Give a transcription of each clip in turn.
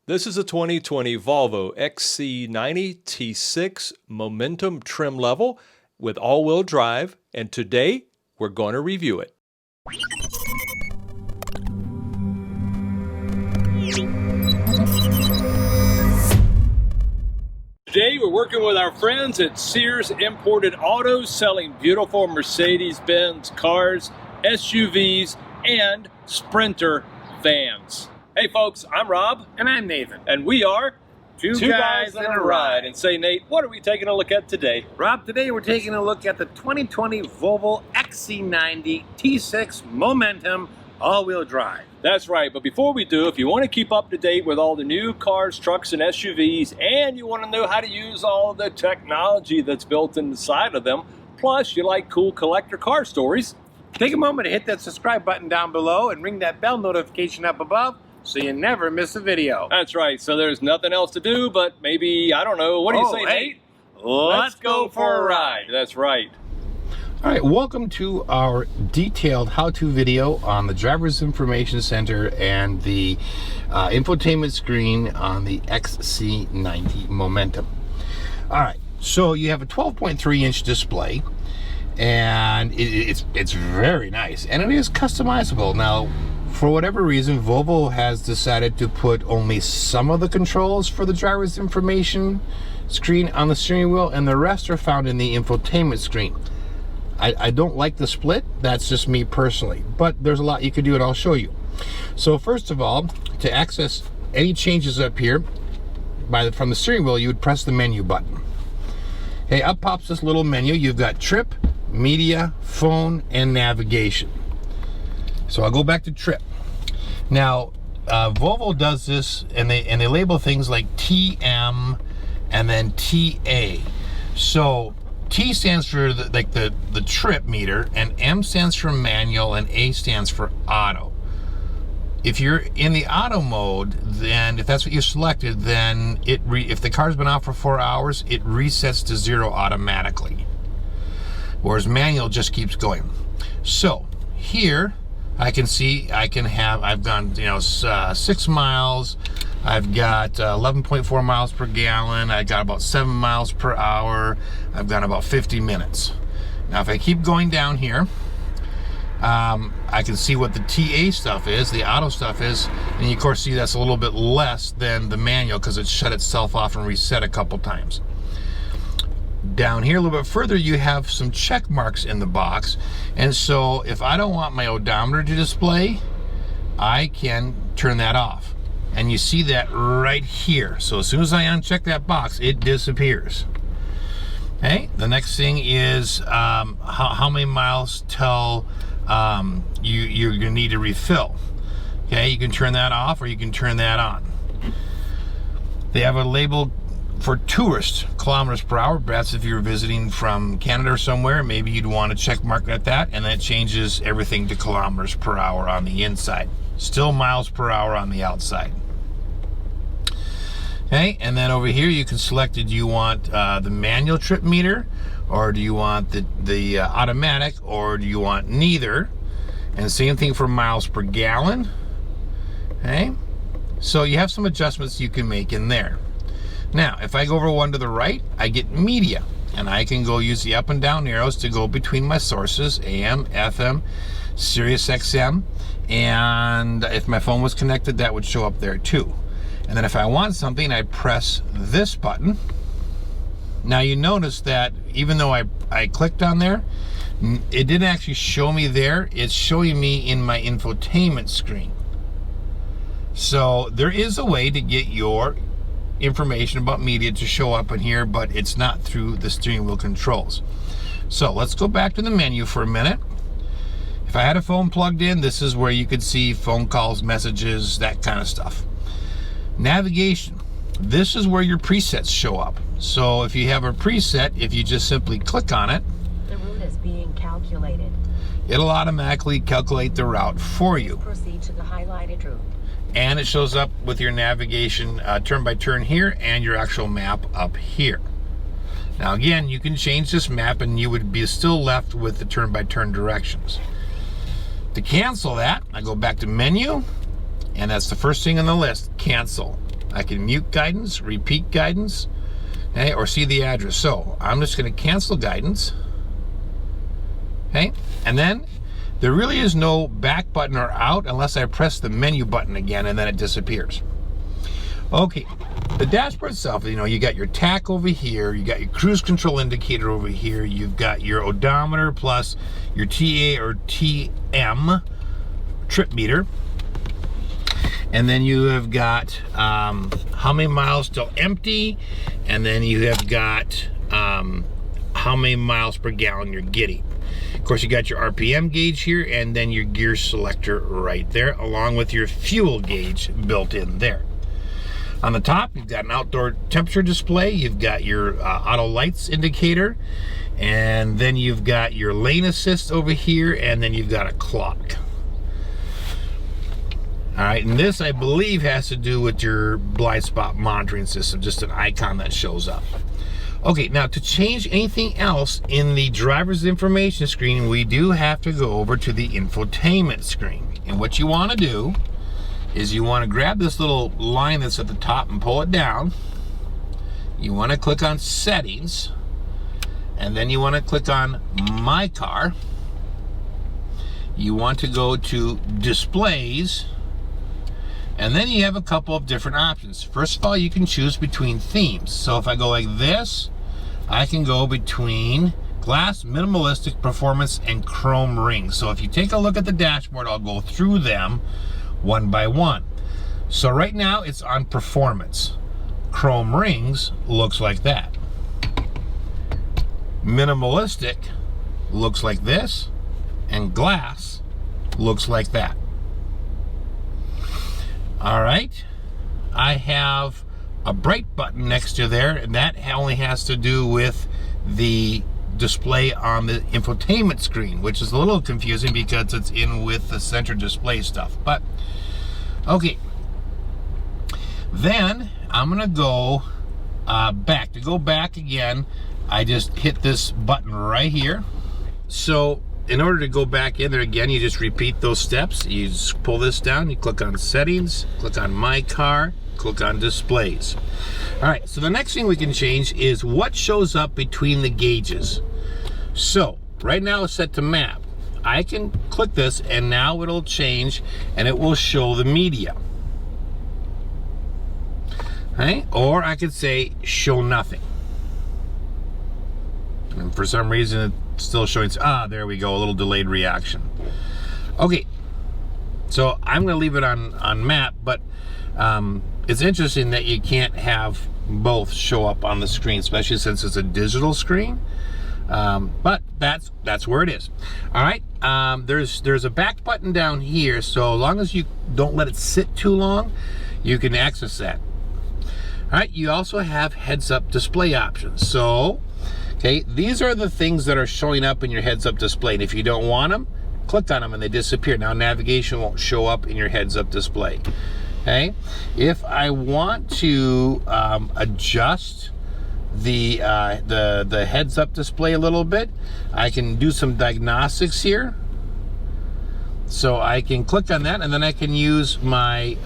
This is a 2020 Volvo XC90 T6 Momentum trim level with all-wheel drive, and today we're going to review it. Today we're working with our friends at Sears Imported Autos, selling beautiful Mercedes-Benz cars, SUVs, and Sprinter vans. Hey folks, I'm Rob. And I'm Nathan. And we are Two Guys and a Ride. And say, Nate, what are we taking a look at today? Rob, today we're taking a look at the 2020 Volvo XC90 T6 Momentum all-wheel drive. That's right, but before we do, if you want to keep up to date with all the new cars, trucks, and SUVs, and you want to know how to use all of the technology that's built inside of them, plus you like cool collector car stories, take a moment to hit that subscribe button down below and ring that bell notification up above so you never miss a video. That's right, so there's nothing else to do but maybe, I don't know, what do you say, Nate? Let's go for a ride. That's right. All right, welcome to our detailed how-to video on the Driver's Information Center and the infotainment screen on the XC90 Momentum. All right, so you have a 12.3-inch display, and it's very nice, and it is customizable. Now, for whatever reason, Volvo has decided to put only some of the controls for the driver's information screen on the steering wheel, and the rest are found in the infotainment screen. I don't like the split. That's just me personally, but there's a lot you can do, and I'll show you. So first of all, to access any changes up here from the steering wheel, you would press the menu button. Okay, up pops this little menu. You've got trip, media, phone, and navigation. So I'll go back to trip. Now, Volvo does this, and they label things like TM and then TA. So T stands for the trip meter, and M stands for manual, and A stands for auto. If you're in the auto mode, then if that's what you selected, then if the car's been out for 4 hours, it resets to 0 automatically. Whereas manual just keeps going. So here I can see I've gone 6 miles. I've got 11.4 miles per gallon. I got about 7 miles per hour. I've gone about 50 minutes. Now, if I keep going down here, I can see what the TA stuff is, the auto stuff is, and you of course see that's a little bit less than the manual because it shut itself off and reset a couple times. Down here a little bit further, you have some check marks in the box, and so if I don't want my odometer to display, I can turn that off. And you see that right here. So as soon as I uncheck that box, it disappears. Okay, the next thing is how many miles till you're gonna need to refill. Okay, you can turn that off or you can turn that on. They have a label for tourist, kilometers per hour. That's if you're visiting from Canada or somewhere, maybe you'd want to check mark at that, and that changes everything to kilometers per hour on the inside. Still miles per hour on the outside. Okay, and then over here you can select, do you want the manual trip meter, or do you want the automatic, or do you want neither? And same thing for miles per gallon. Okay, so you have some adjustments you can make in there. Now, if I go over one to the right, I get media, and I can go use the up and down arrows to go between my sources, AM, FM, Sirius XM, and if my phone was connected, that would show up there too. And then if I want something, I press this button. Now you notice that even though I clicked on there, it didn't actually show me there. It's showing me in my infotainment screen. So there is a way to get your information about media to show up in here, but it's not through the steering wheel controls. So let's go back to the menu for a minute. If I had a phone plugged in, this is where you could see phone calls, messages, that kind of stuff. Navigation. This is where your presets show up. So if you have a preset, if you just simply click on it, the route is being calculated. It'll automatically calculate the route for you. Proceed to the highlighted route. And it shows up with your navigation turn by turn here and your actual map up here. Now again, you can change this map and you would be still left with the turn by turn directions. To cancel that, I go back to menu, and that's the first thing on the list, cancel. I can mute guidance, repeat guidance, okay, or see the address. So I'm just going to cancel guidance. Okay, and then there really is no back button or out unless I press the menu button again, and then it disappears. Okay, the dashboard itself, you know, you got your tach over here, you got your cruise control indicator over here, you've got your odometer plus your TA or TM trip meter, and then you have got how many miles till empty, and then you have got how many miles per gallon you're getting. Of course, you got your RPM gauge here, and then your gear selector right there, along with your fuel gauge built in there. On the top, you've got an outdoor temperature display, you've got your auto lights indicator, and then you've got your lane assist over here, and then you've got a clock. All right, and this, I believe, has to do with your blind spot monitoring system, just an icon that shows up. Okay, now to change anything else in the driver's information screen, we do have to go over to the infotainment screen. And what you want to do is you want to grab this little line that's at the top and pull it down. You want to click on settings, and then you want to click on my car. You want to go to displays, and then you have a couple of different options. First of all, you can choose between themes. So if I go like this, I can go between glass, minimalistic, performance, and chrome rings. So if you take a look at the dashboard, I'll go through them one by one. So right now it's on performance. Chrome rings looks like that. Minimalistic looks like this, and glass looks like that. All right, I have a bright button next to there, and that only has to do with the display on the infotainment screen, which is a little confusing because it's in with the center display stuff. But okay, then I'm gonna go back. To go back again, I just hit this button right here. So in order to go back in there again, you just repeat those steps. You just pull this down, you click on settings, click on my car, click on displays. All right, so the next thing we can change is what shows up between the gauges. So right now it's set to map. I can click this, and now it'll change and it will show the media. Okay? Or I could say show nothing. And for some reason it's still showing, there we go, a little delayed reaction. Okay, so I'm gonna leave it on map, but it's interesting that you can't have both show up on the screen, especially since it's a digital screen. But that's where it is. All right, there's a back button down here, so as long as you don't let it sit too long, you can access that. All right, you also have heads-up display options. So, okay, these are the things that are showing up in your heads-up display, and if you don't want them, click on them and they disappear. Now navigation won't show up in your heads-up display. Okay, if I want to adjust the heads-up display a little bit, I can do some diagnostics here. So I can click on that, and then I can use my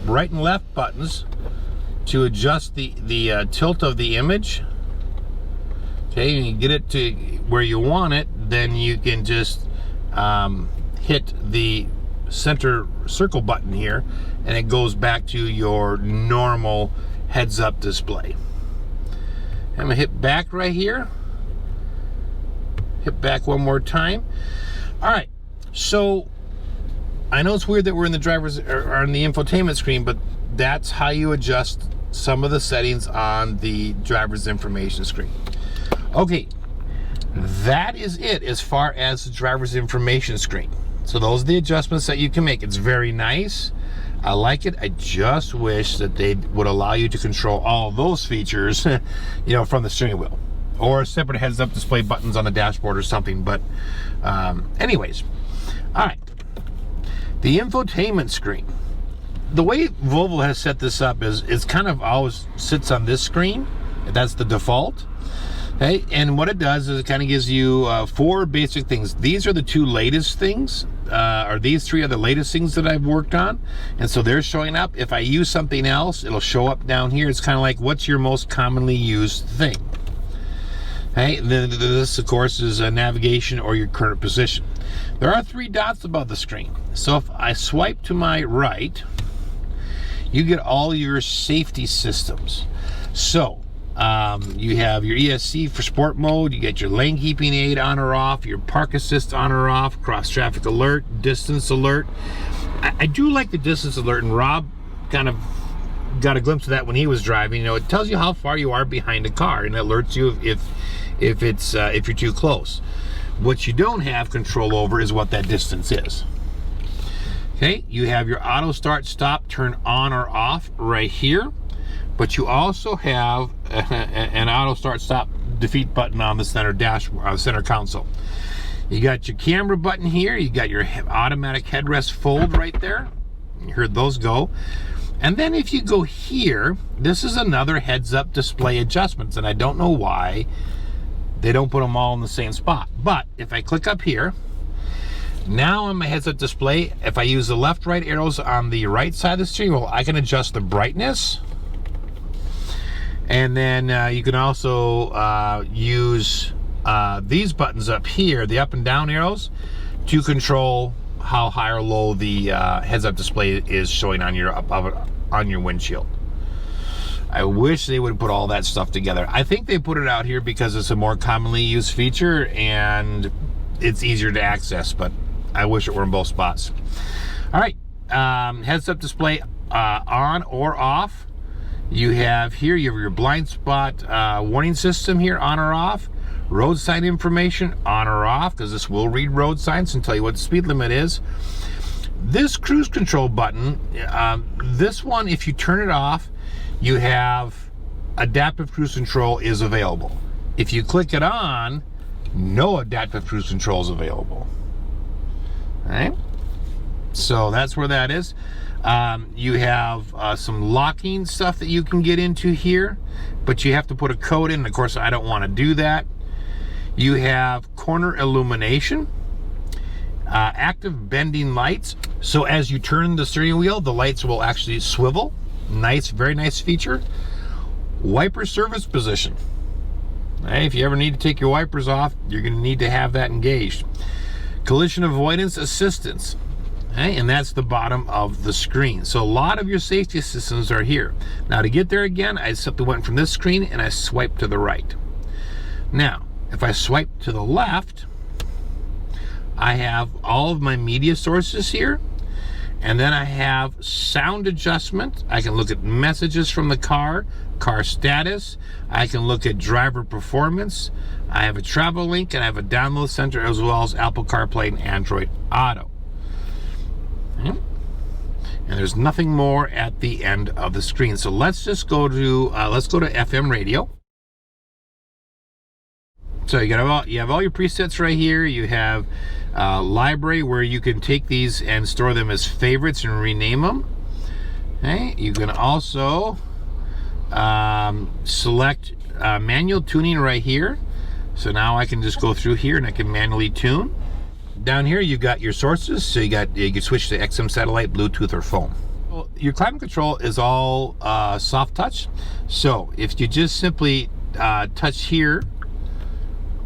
right and left buttons to adjust the tilt of the image. Okay, and you get it to where you want it, then you can just hit the center circle button here, and it goes back to your normal heads-up display. I'm gonna hit back right here. Hit back one more time. All right, so I know it's weird that we're in the driver's or on the infotainment screen, but that's how you adjust some of the settings on the driver's information screen. Okay, that is it as far as the driver's information screen. So those are the adjustments that you can make. It's very nice. I like it. I just wish that they would allow you to control all those features, you know, from the steering wheel, or separate heads-up display buttons on the dashboard or something. But anyways, all right, the infotainment screen. The way Volvo has set this up is it's kind of always sits on this screen. That's the default. Okay, and what it does is it kind of gives you 4 basic things. These are the 2 latest things, or these 3 are the latest things that I've worked on, and so they're showing up. If I use something else, it'll show up down here. It's kind of like, what's your most commonly used thing? Okay, this of course is navigation or your current position. There are 3 dots above the screen. So if I swipe to my right, you get all your safety systems. So you have your ESC for sport mode, you get your lane keeping aid on or off, your park assist on or off, cross traffic alert, distance alert. I do like the distance alert, and Rob kind of got a glimpse of that when he was driving. You know, it tells you how far you are behind a car, and it alerts you if you're too close. What you don't have control over is what that distance is. Okay, you have your auto start stop turn on or off right here, but you also have an auto start stop defeat button on the center dashboard, center console. You got your camera button here, you got your automatic headrest fold right there. You heard those go. And then if you go here, this is another heads-up display adjustments, and I don't know why they don't put them all in the same spot. But if I click up here, now on my heads-up display, if I use the left right arrows on the right side of the steering wheel, I can adjust the brightness. And then you can also use these buttons up here, the up and down arrows, to control how high or low the heads-up display is showing on your windshield. I wish they would put all that stuff together. I think they put it out here because it's a more commonly used feature and it's easier to access, but I wish it were in both spots. All right, heads-up display on or off. You have your blind spot warning system here, on or off. Road sign information, on or off, because this will read road signs and tell you what the speed limit is. This cruise control button, this one, if you turn it off, you have adaptive cruise control is available. If you click it on, no adaptive cruise control is available. All right, so that's where that is. You have some locking stuff that you can get into here, but you have to put a code in. Of course, I don't want to do that. You have corner illumination, active bending lights. So as you turn the steering wheel, the lights will actually swivel. Nice, very nice feature. Wiper service position. Hey, if you ever need to take your wipers off, you're going to need to have that engaged. Collision avoidance assistance. Okay, and that's the bottom of the screen. So a lot of your safety systems are here. Now to get there again, I simply went from this screen and I swiped to the right. Now, if I swipe to the left, I have all of my media sources here. And then I have sound adjustment. I can look at messages from the car status. I can look at driver performance. I have a travel link and I have a download center, as well as Apple CarPlay and Android Auto. And there's nothing more at the end of the screen. So let's just go to FM radio. So you have all your presets right here. You have library where you can take these and store them as favorites and rename them. Okay, you can also select manual tuning right here. So now I can just go through here and I can manually tune. Down here you've got your sources. So you can switch to XM satellite, Bluetooth, or phone. Well, your climate control is all soft touch. So if you just simply touch here,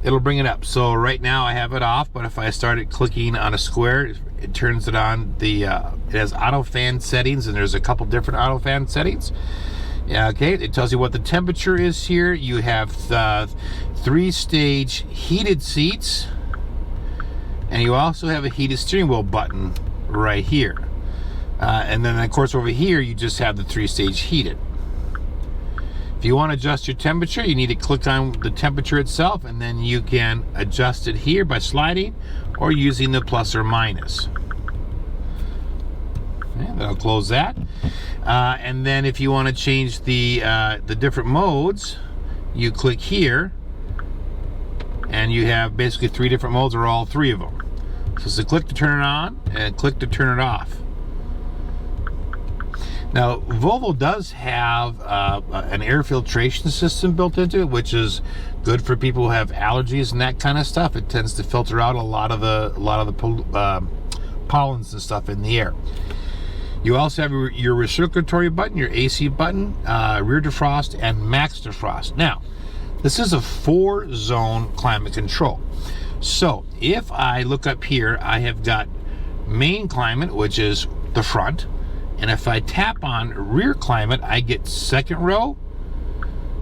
it'll bring it up. So right now I have it off, but if I started clicking on a square, it turns it on. It has auto fan settings, and there's a couple different auto fan settings. Yeah, okay, it tells you what the temperature is here. You have 3-stage heated seats, and you also have a heated steering wheel button right here. And then of course over here you just have the 3-stage heated. If you want to adjust your temperature, you need to click on the temperature itself, and then you can adjust it here by sliding or using the plus or minus. Okay, that'll close that. And then if you want to change the different modes, you click here, and you have basically 3 different modes, or all 3 of them. So click to turn it on and click to turn it off. Now, Volvo does have an air filtration system built into it, which is good for people who have allergies and that kind of stuff. It tends to filter out a lot of the pollens and stuff in the air. You also have your recirculatory button, your AC button, rear defrost, and max defrost. Now, this is a 4-zone climate control. So if I look up here, I have got main climate, which is the front. And if I tap on rear climate, I get 2nd row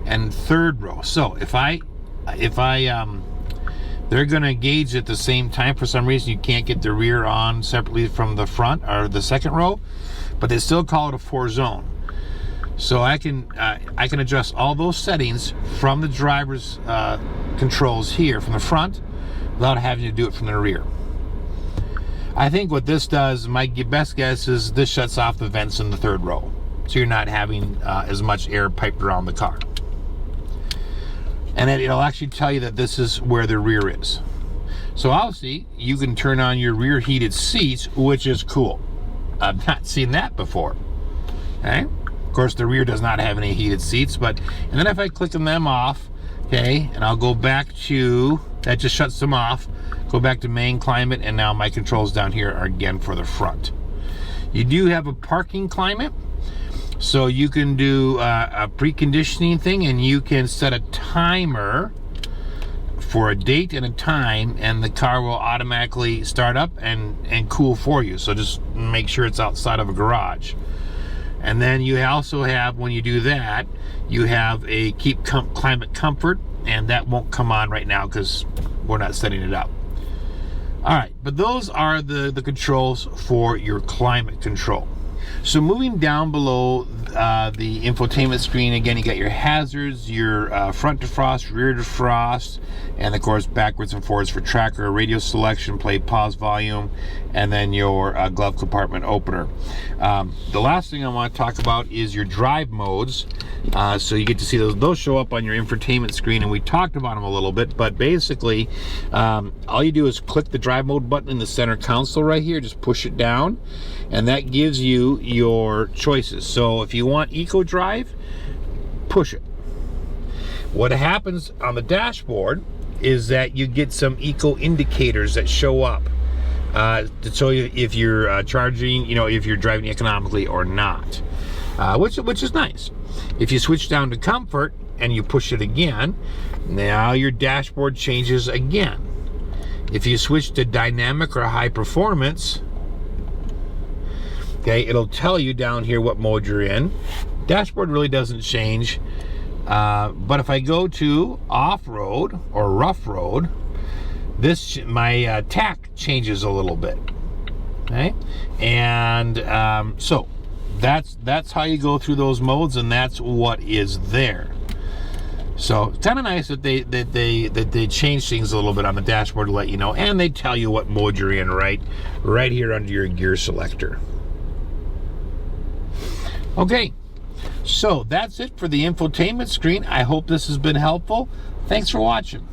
and 3rd row. So if they're gonna engage at the same time. For some reason, you can't get the rear on separately from the front or the 2nd row, but they still call it a 4-zone. So I can adjust all those settings from the driver's controls here from the front without having to do it from the rear. I think what this does, my best guess is this shuts off the vents in the 3rd row, so you're not having as much air piped around the car. And then it'll actually tell you that this is where the rear is. So obviously you can turn on your rear heated seats, which is cool. I've not seen that before. Okay, of course the rear does not have any heated seats, and then if I click them off, okay, and I'll go back to, that just shuts them off, go back to main climate, and now my controls down here are again for the front. You do have a parking climate, so you can do a preconditioning thing, and you can set a timer for a date and a time, and the car will automatically start up and cool for you. So just make sure it's outside of a garage. And then you also have, when you do that, you have a keep climate comfort, and that won't come on right now because we're not setting it up. All right, but those are the controls for your climate control. So moving down below the infotainment screen, again, you got your hazards, your front defrost, rear defrost, and of course backwards and forwards for tracker, radio selection, play, pause, volume, and then your glove compartment opener. The last thing I want to talk about is your drive modes. So you get to see those show up on your infotainment screen, and we talked about them a little bit, but basically all you do is click the drive mode button in the center console right here, just push it down, and that gives you your choices. So if you want eco drive, push it. What happens on the dashboard is that you get some eco indicators that show up to show you if you're charging, if you're driving economically or not, which is nice. If you switch down to comfort and you push it again, now your dashboard changes again. If you switch to dynamic or high performance, okay, it'll tell you down here what mode you're in. Dashboard really doesn't change, but if I go to off-road or rough road, my tack changes a little bit. Okay, and so that's how you go through those modes, and that's what is there. So it's kind of nice that they change things a little bit on the dashboard to let you know, and they tell you what mode you're in right here under your gear selector. Okay, so that's it for the infotainment screen. I hope this has been helpful. Thanks for watching.